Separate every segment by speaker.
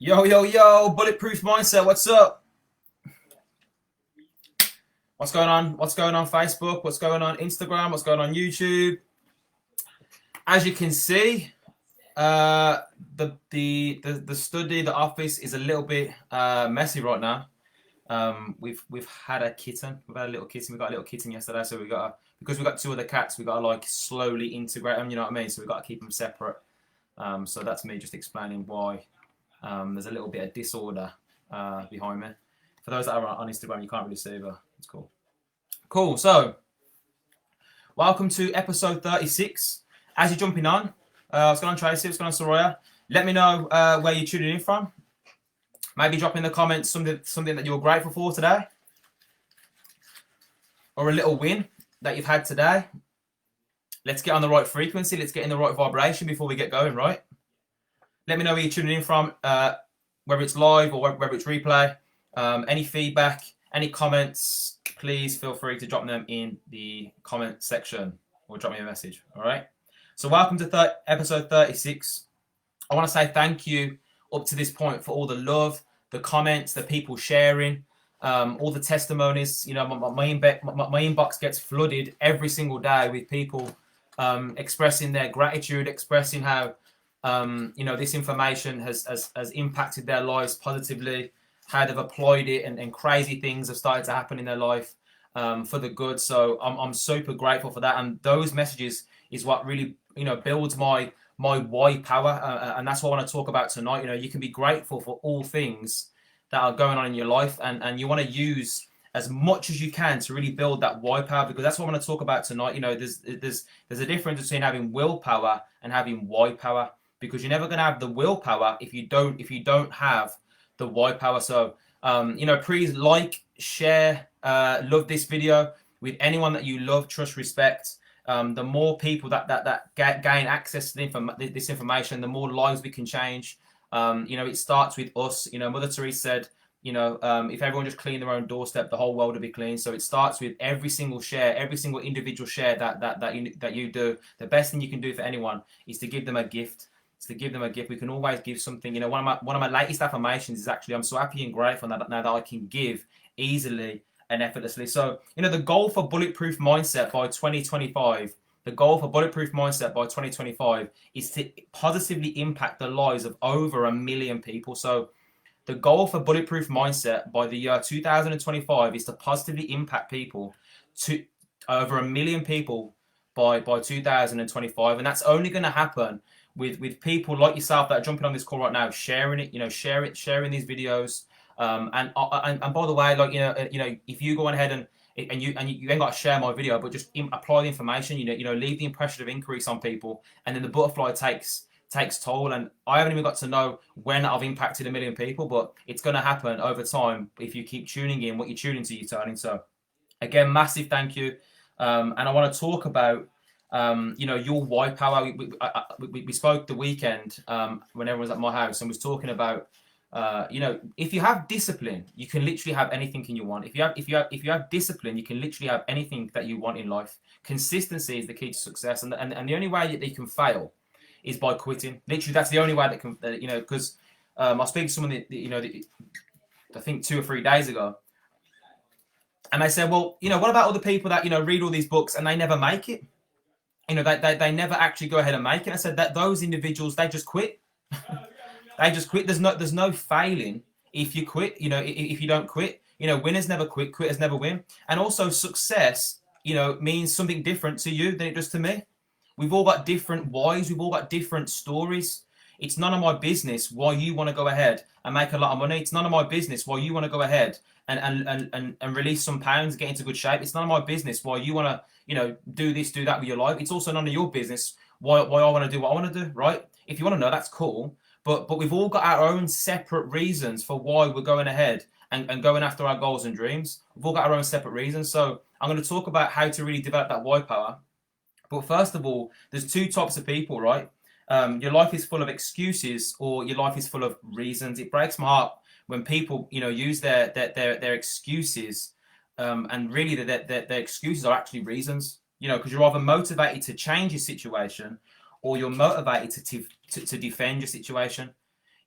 Speaker 1: Yo, yo, yo, Bulletproof Mindset, what's up? What's going on? What's going on Facebook? What's going on Instagram? What's going on YouTube? As you can see, the study, the office is a little bit messy right now. We've had a kitten. We've had a little kitten. We got a little kitten yesterday, so because we got two other cats, we got to like slowly integrate them. You know what I mean? So we got to keep them separate. So that's me just explaining why there's a little bit of disorder behind me. For those that are on Instagram, you can't really see, but it's cool. Cool. So, welcome to episode 36. As you're jumping on, what's going on, Tracy? What's going on, Soraya? Let me know where you're tuning in from. Maybe drop in the comments something that you're grateful for today, or a little win that you've had today. Let's get on the right frequency. Let's get in the right vibration before we get going, right? Let me know where you're tuning in from, whether it's live or whether it's replay. Any feedback, any comments, please feel free to drop them in the comment section or drop me a message, all right? So welcome to episode 36. I want to say thank you up to this point for all the love, the comments, the people sharing, all the testimonies. You know, my inbox gets flooded every single day with people expressing their gratitude, expressing how this information has impacted their lives positively, how they've applied it, and crazy things have started to happen in their life for the good. So I'm super grateful for that, and those messages is what really builds my why power, and that's what I want to talk about tonight. You can be grateful for all things that are going on in your life, and you want to use as much as you can to really build that why power, because that's what I want to talk about tonight. There's a difference between having willpower and having why power, because you're never going to have the willpower if you don't have the why power. So please like, share, love this video with anyone that you love, trust, respect. The more people that gain access to this information, the more lives we can change. It starts with us. Mother Teresa said, if everyone just cleaned their own doorstep, the whole world would be clean. So it starts with every single share, every single individual share that you do. The best thing you can do for anyone is to give them a gift. We can always give something. One of my latest affirmations is actually, I'm so happy and grateful now that I can give easily and effortlessly. So, the goal for Bulletproof Mindset by 2025, is to positively impact the lives of over 1 million people. So the goal for Bulletproof Mindset by the year 2025 is to positively impact people to over 1 million people by 2025. And that's only going to happen with people like yourself that are jumping on this call right now, sharing it, sharing these videos. And by the way, if you go on ahead and you ain't got to share my video, but just apply the information, leave the impression of increase on people, and then the butterfly takes toll. And I haven't even got to know when I've impacted 1 million people, but it's going to happen over time if you keep tuning in. What you're tuning to, you're turning. So again, massive thank you. And I want to talk about your why power. We spoke the weekend when everyone was at my house and was talking about if you have discipline, you can literally have anything you want. If you have discipline, you can literally have anything that you want in life. Consistency is the key to success, and the only way that you can fail is by quitting. Literally, that's the only way that can because I was speaking to someone I think 2 or 3 days ago, and they said, well, what about all the people that read all these books and they never make it? They never actually go ahead and make it. I said that those individuals, they just quit. They just quit. There's no failing if you quit. If you don't quit, winners never quit, quitters never win. And also success, means something different to you than it does to me. We've all got different whys. We've all got different stories. It's none of my business why you want to go ahead and make a lot of money. It's none of my business why you want to go ahead and release some pounds, get into good shape. It's none of my business why you want to, do this, do that with your life. It's also none of your business why I want to do what I want to do, right? If you want to know, that's cool. But we've all got our own separate reasons for why we're going ahead and going after our goals and dreams. We've all got our own separate reasons. So I'm going to talk about how to really develop that why power. But first of all, there's 2 types of people, right? Your life is full of excuses, or your life is full of reasons. It breaks my heart when people, use their excuses, and really their excuses are actually reasons. Because you're either motivated to change your situation, or you're motivated to defend your situation.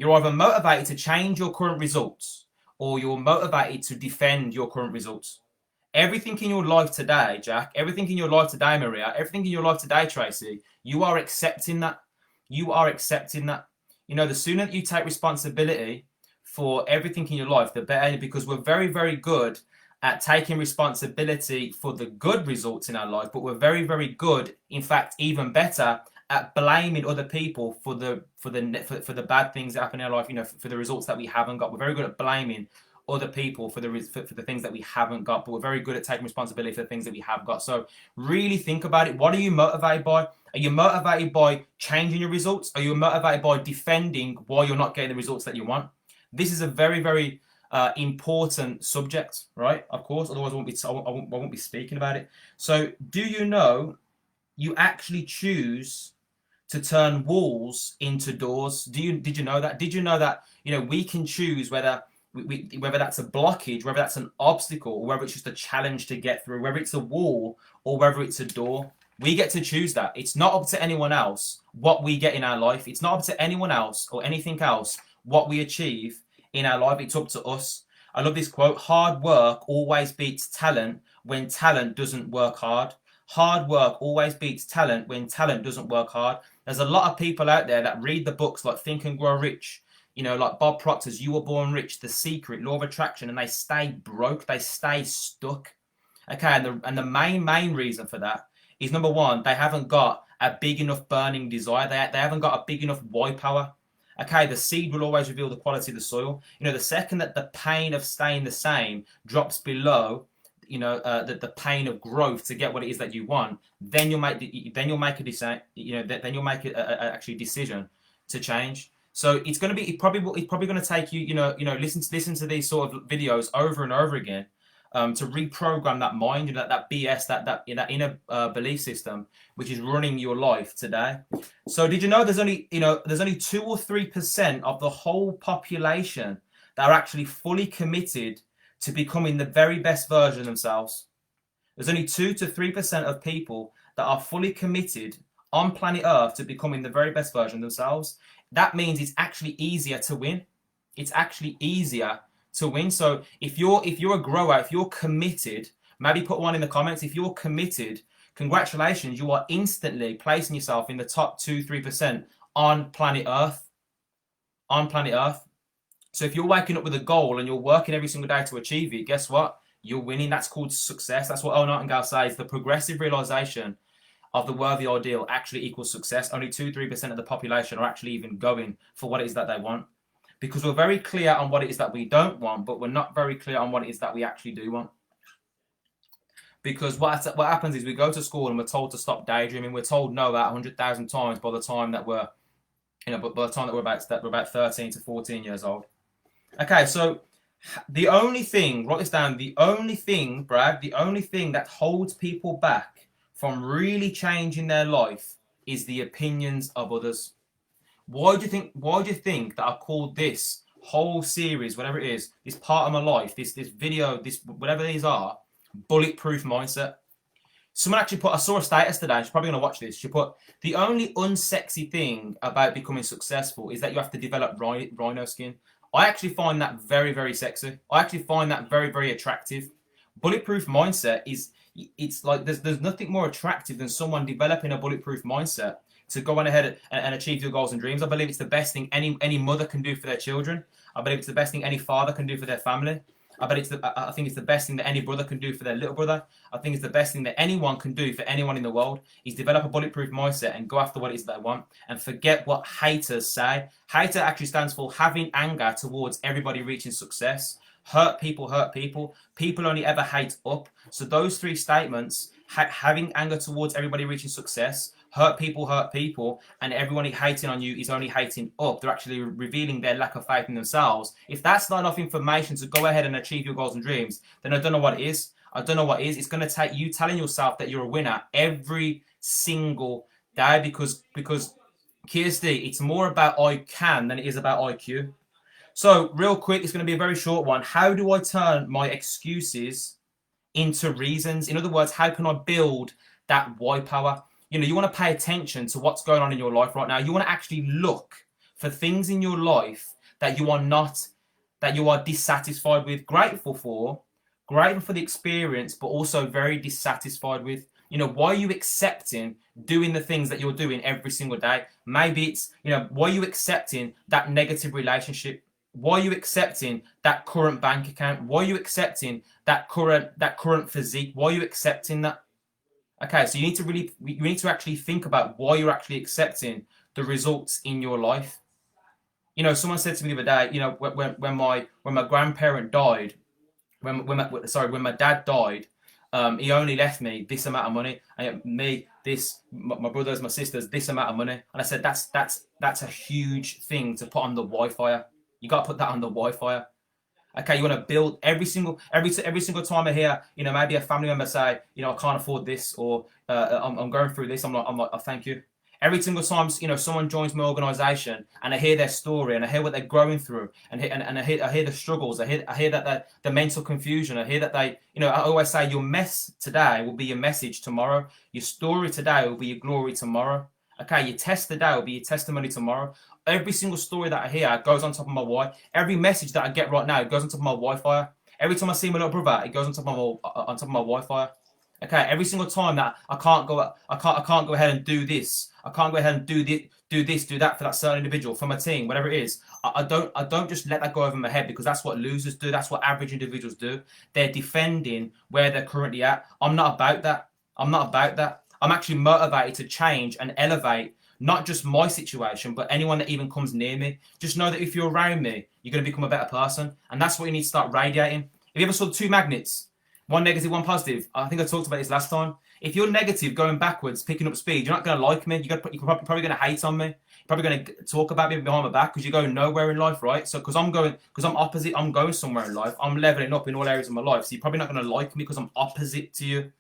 Speaker 1: You're either motivated to change your current results or you're motivated to defend your current results. Everything in your life today, Jack, everything in your life today, Maria, everything in your life today, Tracy, you are accepting that. You are accepting that. You know, the sooner that you take responsibility for everything in your life, the better, because we're very, very good at taking responsibility for the good results in our life, but we're very, very good, in fact, even better at blaming other people for the bad things that happen in our life, you know, for the results that we haven't got. We're very good at blaming other people for the things that we haven't got, but we're very good at taking responsibility for the things that we have got. So really think about it. What are you motivated by? Are you motivated by changing your results? Are you motivated by defending why you're not getting the results that you want? This is a very, very important subject, right? Of course, otherwise I won't be speaking about it. So do you know you actually choose to turn walls into doors? Did you know that? Did you know that, you know, we can choose whether whether that's a blockage, whether that's an obstacle, or whether it's just a challenge to get through, whether it's a wall or whether it's a door. We get to choose that. It's not up to anyone else what we get in our life. It's not up to anyone else or anything else what we achieve in our life. It's up to us. I love this quote: hard work always beats talent when talent doesn't work hard. Hard work always beats talent when talent doesn't work hard. There's a lot of people out there that read the books like Think and Grow Rich, you know, like Bob Proctor's You Were Born Rich, The Secret, Law of Attraction, and they stay broke. They stay stuck. Okay, and the main reason for that is, number one, they haven't got a big enough burning desire. They haven't got a big enough why power. Okay, the seed will always reveal the quality of the soil. You know, the second that the pain of staying the same drops below, you know, the pain of growth to get what it is that you want, then you'll make a decision. You know, then you'll make a actually decision to change. So it's going to be, it's probably going to take you, you know, listen to these sort of videos over and over again, to reprogram that mind, you know, that BS, that inner belief system, which is running your life today. So did you know there's only 2 or 3% of the whole population that are actually fully committed to becoming the very best version of themselves? There's only 2 to 3% of people that are fully committed on planet Earth to becoming the very best version of themselves. That means it's actually easier to win. It's actually easier to win. So if you're a grower, if you're committed, maybe put one in the comments. If you're committed, congratulations, you are instantly placing yourself in the top 2-3% on planet Earth. On planet Earth. So if you're waking up with a goal and you're working every single day to achieve it, guess what? You're winning. That's called success. That's what Earl Nightingale says. The progressive realization of the worthy ideal actually equals success. Only 2-3% of the population are actually even going for what it is that they want. Because we're very clear on what it is that we don't want, but we're not very clear on what it is that we actually do want. Because what happens is we go to school and we're told to stop daydreaming. We're told no about 100,000 times by the time that we're, you know, by the time that we're about 13 to 14 years old. Okay, so the only thing, write this down, the only thing, Brad, the only thing that holds people back from really changing their life is the opinions of others. Why do you think that I called this whole series, whatever it is, this part of my life, this video, this whatever these are, bulletproof mindset? Someone actually put, I saw a status today, she's probably going to watch this. She put, the only unsexy thing about becoming successful is that you have to develop rhino skin. I actually find that very, very sexy. I actually find that very, very attractive. Bulletproof mindset is, it's like there's nothing more attractive than someone developing a bulletproof mindset to go on ahead and achieve your goals and dreams. I believe it's the best thing any mother can do for their children. I believe it's the best thing any father can do for their family. I think it's the best thing that any brother can do for their little brother. I think it's the best thing that anyone can do for anyone in the world is develop a bulletproof mindset and go after what it is they want and forget what haters say. Hater actually stands for having anger towards everybody reaching success. Hurt people hurt people. People only ever hate up. So those 3 statements, having anger towards everybody reaching success, hurt people, and everyone hating on you is only hating up. They're actually revealing their lack of faith in themselves. If that's not enough information to go ahead and achieve your goals and dreams, then I don't know what it is. I don't know what it is. It's going to take you telling yourself that you're a winner every single day because Kirsty, it's more about I can than it is about IQ. So real quick, it's going to be a very short one. How do I turn my excuses into reasons? In other words, how can I build that why power? You know, you want to pay attention to what's going on in your life right now. You want to actually look for things in your life that you are not, that you are dissatisfied with, grateful for the experience, but also very dissatisfied with. You know, why are you accepting doing the things that you're doing every single day? Maybe it's, you know, why are you accepting that negative relationship? Why are you accepting that current bank account? Why are you accepting that current physique? Why are you accepting that? Okay, so you need to actually think about why you're actually accepting the results in your life. You know, someone said to me the other day, you know, when my grandparent died, when my dad died, he only left me this amount of money, and my brothers, my sisters, this amount of money, and I said that's a huge thing to put on the Wi-Fi. You got to put that on the Wi-Fi. Okay, you want to build every single time I hear, you know, maybe a family member say, you know, I can't afford this, or I'm going through this. I'm like, oh, thank you. Every single time, you know, someone joins my organisation and I hear their story and I hear what they're going through, and I hear the struggles. I hear that the mental confusion. I hear that they, you know, I always say your mess today will be your message tomorrow. Your story today will be your glory tomorrow. Okay, your test today will be your testimony tomorrow. Every single story that I hear goes on top of my Wi. Every message that I get right now goes on top of my Wi-Fi. Every time I see my little brother, it goes on top of my Wi-Fi. Okay, every single time that I can't go ahead and do this. I can't go ahead and do that for that certain individual, for my team, whatever it is. I don't just let that go over my head, because that's what losers do. That's what average individuals do. They're defending where they're currently at. I'm not about that. I'm actually motivated to change and elevate not just my situation, but anyone that even comes near me. Just know that if you're around me, you're going to become a better person. And that's what you need to start radiating. Have you ever saw two magnets? One negative, one positive. I think I talked about this last time. If you're negative, going backwards, picking up speed, you're not going to like me. You're probably going to hate on me. You're probably going to talk about me behind my back, because you're going nowhere in life, right? So because I'm opposite, I'm going somewhere in life. I'm leveling up in all areas of my life. So you're probably not going to like me because I'm opposite to you.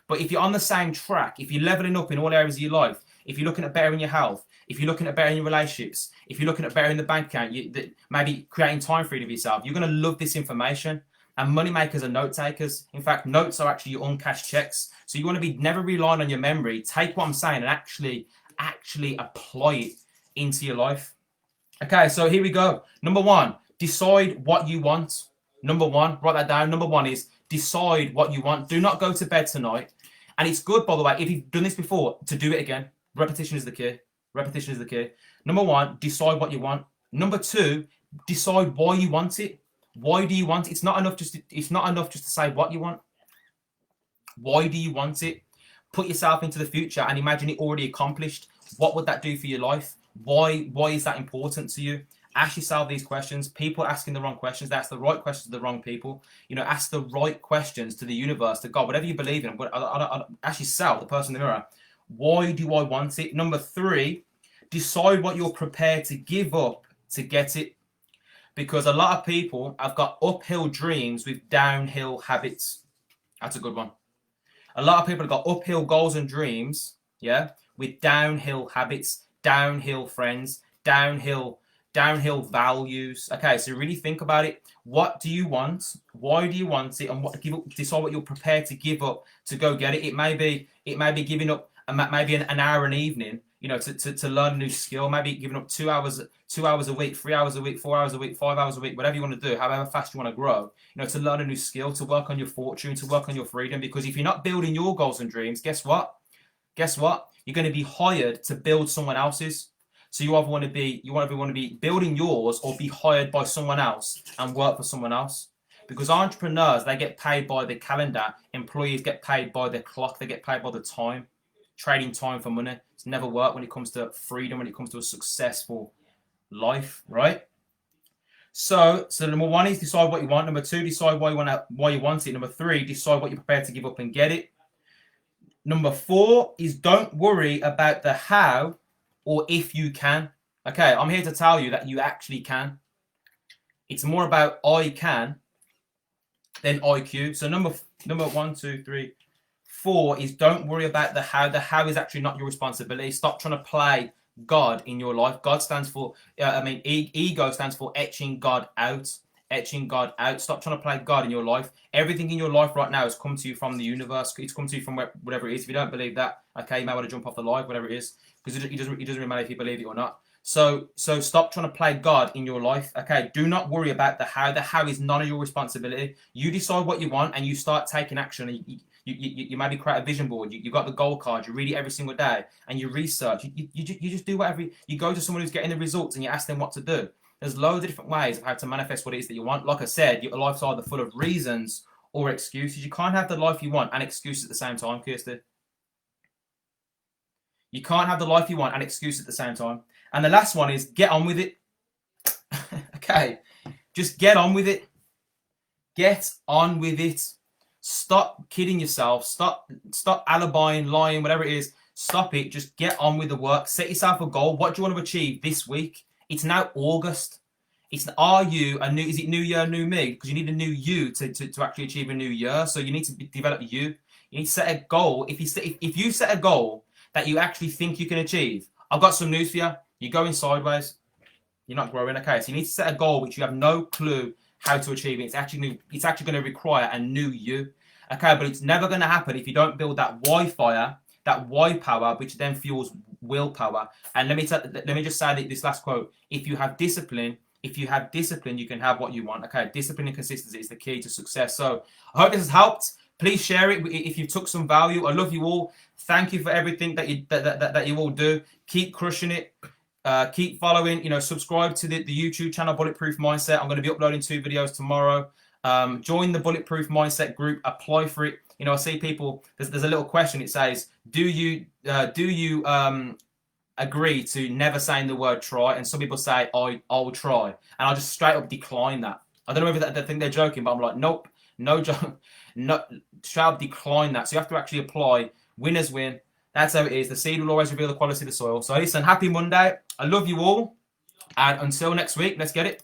Speaker 1: But if you're on the same track, if you're leveling up in all areas of your life, if you're looking at bettering your health, if you're looking at bettering your relationships, if you're looking at bettering the bank account, maybe creating time freedom of yourself, you're going to love this information. And money makers are note takers. In fact, notes are actually your uncashed checks. So you want to be never relying on your memory. Take what I'm saying and actually apply it into your life. Okay, so here we go. Number one, decide what you want. Number one, write that down. Number one is decide what you want. Do not go to bed tonight. And it's good, by the way, if you've done this before, to do it again. Repetition is the key. Repetition is the key. Number one, decide what you want. Number two, decide why you want it. Why do you want it? It's not enough just to say what you want. Why do you want it? Put yourself into the future and imagine it already accomplished. What would that do for your life? Why is that important to you? Ask yourself these questions. People asking the wrong questions. They ask the right questions to the wrong people. You know, ask the right questions to the universe, to God, whatever you believe in. But ask yourself, the person in the mirror, why do I want it? Number three, decide what you're prepared to give up to get it. Because a lot of people have got uphill dreams with downhill habits. That's a good one. A lot of people have got uphill goals and dreams, yeah, with downhill habits, downhill friends, downhill values. Okay, so really think about it. What do you want? Why do you want it? And decide what you're prepared to give up to go get it. It may be giving up maybe an hour an evening, you know, to learn a new skill. Maybe giving up 2 hours a week, 3 hours a week, 4 hours a week, 5 hours a week, whatever you want to do, however fast you want to grow, you know, to learn a new skill, to work on your fortune, to work on your freedom. Because if you're not building your goals and dreams, guess what? You're going to be hired to build someone else's. So you either want to be building yours, or be hired by someone else and work for someone else. Because entrepreneurs, they get paid by the calendar. Employees get paid by the clock. They get paid by the time. Trading time for money. It's never worked when it comes to freedom, when it comes to a successful life, right? So number one is decide what you want. Number two, decide why you want it. Number three, decide what you're prepared to give up and get it. Number four is don't worry about the how or if you can. Okay, I'm here to tell you that you actually can. It's more about I can than IQ. So number 1, 2, 3, 4 is don't worry about the how. The how is actually not your responsibility. Stop trying to play God in your life. God stands for, ego stands for etching God out. Etching God out. Stop trying to play God in your life. Everything in your life right now has come to you from the universe. It's come to you from whatever it is. If you don't believe that, okay, you might want to jump off the live, whatever it is, because it doesn't really matter if you believe it or not. So stop trying to play God in your life. Okay, do not worry about the how. The how is none of your responsibility. You decide what you want and you start taking action. You maybe create a vision board. You got the goal card. You read it every single day and you research. You just do whatever. You go to someone who's getting the results and you ask them what to do. There's loads of different ways of how to manifest what it is that you want. Like I said, your life's either full of reasons or excuses. You can't have the life you want and excuses at the same time, Kirsty. You can't have the life you want and excuses at the same time. And the last one is get on with it. Okay. Just get on with it. Get on with it. Stop kidding yourself. Stop alibiing, lying, whatever it is. Stop it. Just get on with the work. Set yourself a goal. What do you want to achieve this week? It's now August. Is it new year, new me? Because you need a new you to actually achieve a new year. So you need to develop you. You need to set a goal. If you set a goal that you actually think you can achieve, I've got some news for you. You're going sideways. You're not growing. Okay, so you need to set a goal which you have no clue how to achieve. It's actually going to require a new you. Okay, but it's never going to happen if you don't build that why fire, that why power, which then fuels willpower. And let me just say that this last quote: if you have discipline, you can have what you want. Okay, discipline and consistency is the key to success. So I hope this has helped. Please share it if you took some value. I love you all. Thank you for everything that you all do. Keep crushing it. Keep following. Subscribe to the YouTube channel Bulletproof Mindset. I'm going to be uploading 2 videos tomorrow. Join the Bulletproof Mindset group. Apply for it. I see people. There's a little question. It says, "Do you agree to never saying the word try?" And some people say, "I'll try," and I'll just straight up decline that. I don't know if they think they're joking, but I'm like, nope, no joke, no, straight up decline that. So you have to actually apply. Winners win. That's how it is. The seed will always reveal the quality of the soil. So listen, happy Monday. I love you all, and until next week, let's get it.